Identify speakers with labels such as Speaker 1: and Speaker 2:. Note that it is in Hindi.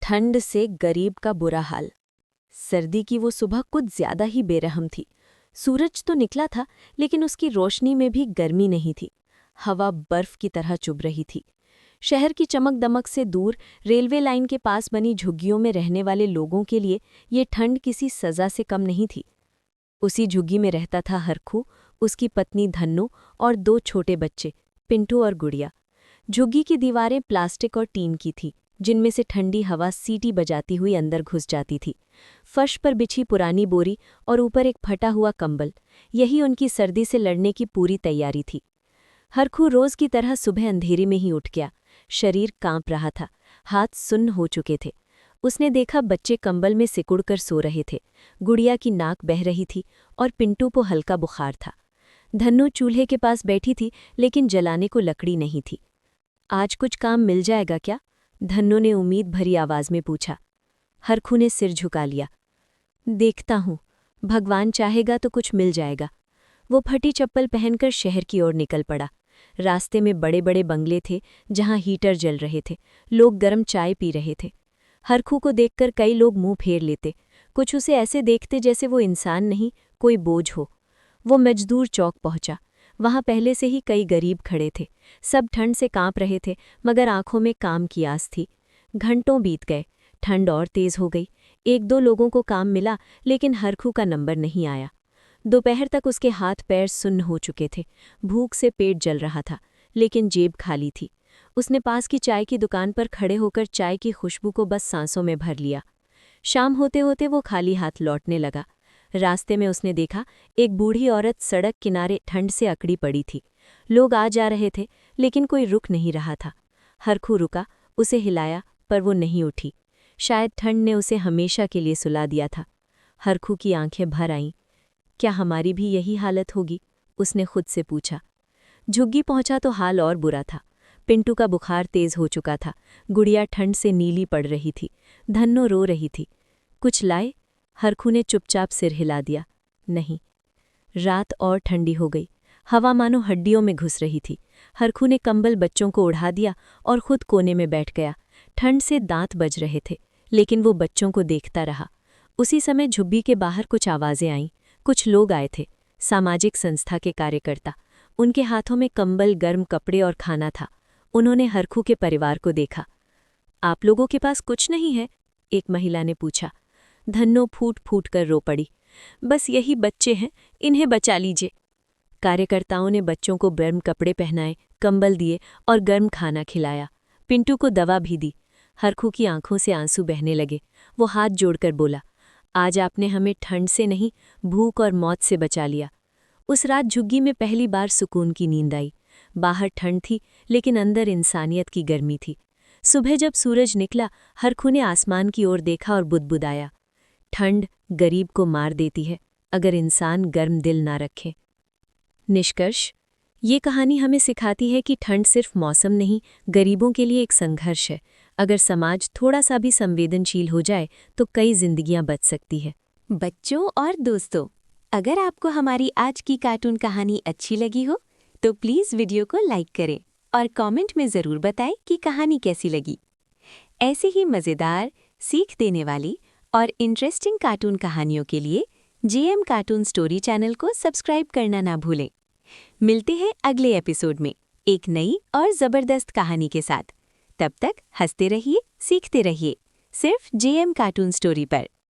Speaker 1: ठंड से गरीब का बुरा हाल। सर्दी की वो सुबह कुछ ज्यादा ही बेरहम थी। सूरज तो निकला था, लेकिन उसकी रोशनी में भी गर्मी नहीं थी। हवा बर्फ की तरह चुभ रही थी। शहर की चमक दमक से दूर रेलवे लाइन के पास बनी झुग्गियों में रहने वाले लोगों के लिए ये ठंड किसी सजा से कम नहीं थी। उसी झुग्गी में रहता था हरखू, उसकी पत्नी धन्नो और 2 छोटे बच्चे, पिंटू और गुड़िया। झुग्गी की दीवारें प्लास्टिक और टीन की थी, जिनमें से ठंडी हवा सीटी बजाती हुई अंदर घुस जाती थी। फर्श पर बिछी पुरानी बोरी और ऊपर एक फटा हुआ कंबल, यही उनकी सर्दी से लड़ने की पूरी तैयारी थी। हरखू रोज की तरह सुबह अंधेरे में ही उठ गया। शरीर कांप रहा था, हाथ सुन्न हो चुके थे। उसने देखा बच्चे कंबल में सिकुड़कर सो रहे थे, गुड़िया की नाक बह रही थी और पिंटू को हल्का बुखार था। धन्नो चूल्हे के पास बैठी थी, लेकिन जलाने को लकड़ी नहीं थी। आज कुछ काम मिल जाएगा क्या? धन्नो ने उम्मीद भरी आवाज में पूछा। हरखू ने सिर झुका लिया। देखता हूँ, भगवान चाहेगा तो कुछ मिल जाएगा। वो फटी चप्पल पहनकर शहर की ओर निकल पड़ा। रास्ते में बड़े बड़े बंगले थे, जहाँ हीटर जल रहे थे, लोग गर्म चाय पी रहे थे। हरखू को देखकर कई लोग मुंह फेर लेते, कुछ उसे ऐसे देखते जैसे वो इंसान नहीं, कोई बोझ हो। वो मजदूर चौक पहुंचा। वहां पहले से ही कई गरीब खड़े थे। सब ठंड से कांप रहे थे, मगर आंखों में काम की आस थी। घंटों बीत गए, ठंड और तेज हो गई। 1-2 लोगों को काम मिला, लेकिन हरखू का नंबर नहीं आया। दोपहर तक उसके हाथ पैर सुन्न हो चुके थे। भूख से पेट जल रहा था, लेकिन जेब खाली थी। उसने पास की चाय की दुकान पर खड़े होकर चाय की खुशबू को बस सांसों में भर लिया। शाम होते होते वो खाली हाथ लौटने लगा। रास्ते में उसने देखा, एक बूढ़ी औरत सड़क किनारे ठंड से अकड़ी पड़ी थी। लोग आ जा रहे थे, लेकिन कोई रुक नहीं रहा था। हरखू रुका, उसे हिलाया, पर वो नहीं उठी। शायद ठंड ने उसे हमेशा के लिए सुला दिया था। हरखू की आंखें भर आईं। क्या हमारी भी यही हालत होगी? उसने खुद से पूछा। झुग्गी पहुंचा तो हाल और बुरा था। पिंटू का बुखार तेज हो चुका था, गुड़िया ठंड से नीली पड़ रही थी, धन्नो रो रही थी। कुछ लाए? हरखू ने चुपचाप सिर हिला दिया। नहीं। रात और ठंडी हो गई। हवा मानो हड्डियों में घुस रही थी। हरखू ने कंबल बच्चों को उड़ा दिया और खुद कोने में बैठ गया। ठंड से दांत बज रहे थे, लेकिन वो बच्चों को देखता रहा। उसी समय झुग्गी के बाहर कुछ आवाजें आईं। कुछ लोग आए थे, सामाजिक संस्था के कार्यकर्ता। उनके हाथों में कंबल, गर्म कपड़े और खाना था। उन्होंने हरखू के परिवार को देखा। आप लोगों के पास कुछ नहीं है? एक महिला ने पूछा। धन्नो फूट फूट कर रो पड़ी। बस यही बच्चे हैं, इन्हें बचा लीजिए। कार्यकर्ताओं ने बच्चों को गर्म कपड़े पहनाए, कंबल दिए और गर्म खाना खिलाया। पिंटू को दवा भी दी। हरखू की आंखों से आंसू बहने लगे। वो हाथ जोड़कर बोला, आज आपने हमें ठंड से नहीं, भूख और मौत से बचा लिया। उस रात झुग्गी में पहली बार सुकून की नींद आई। बाहर ठंड थी, लेकिन अंदर इंसानियत की गर्मी थी। सुबह जब सूरज निकला, हरखू ने आसमान की ओर देखा और बुदबुदाया। ठंड गरीब को मार देती है, अगर इंसान गर्म दिल ना रखे। निष्कर्ष, ये कहानी हमें सिखाती है कि ठंड सिर्फ मौसम नहीं, गरीबों के लिए एक संघर्ष है। अगर समाज थोड़ा सा भी संवेदनशील हो जाए तो कई जिंदगियां बच सकती है।
Speaker 2: बच्चों और दोस्तों, अगर आपको हमारी आज की कार्टून कहानी अच्छी लगी हो तो प्लीज़ वीडियो को लाइक करें और कमेंट में ज़रूर बताएं कि कहानी कैसी लगी। ऐसी ही मज़ेदार, सीख देने वाली और इंटरेस्टिंग कार्टून कहानियों के लिए जेएम कार्टून स्टोरी चैनल को सब्सक्राइब करना ना भूलें। मिलते हैं अगले एपिसोड में एक नई और ज़बरदस्त कहानी के साथ। तब तक हंसते रहिए, सीखते रहिए, सिर्फ जेएम कार्टून स्टोरी पर।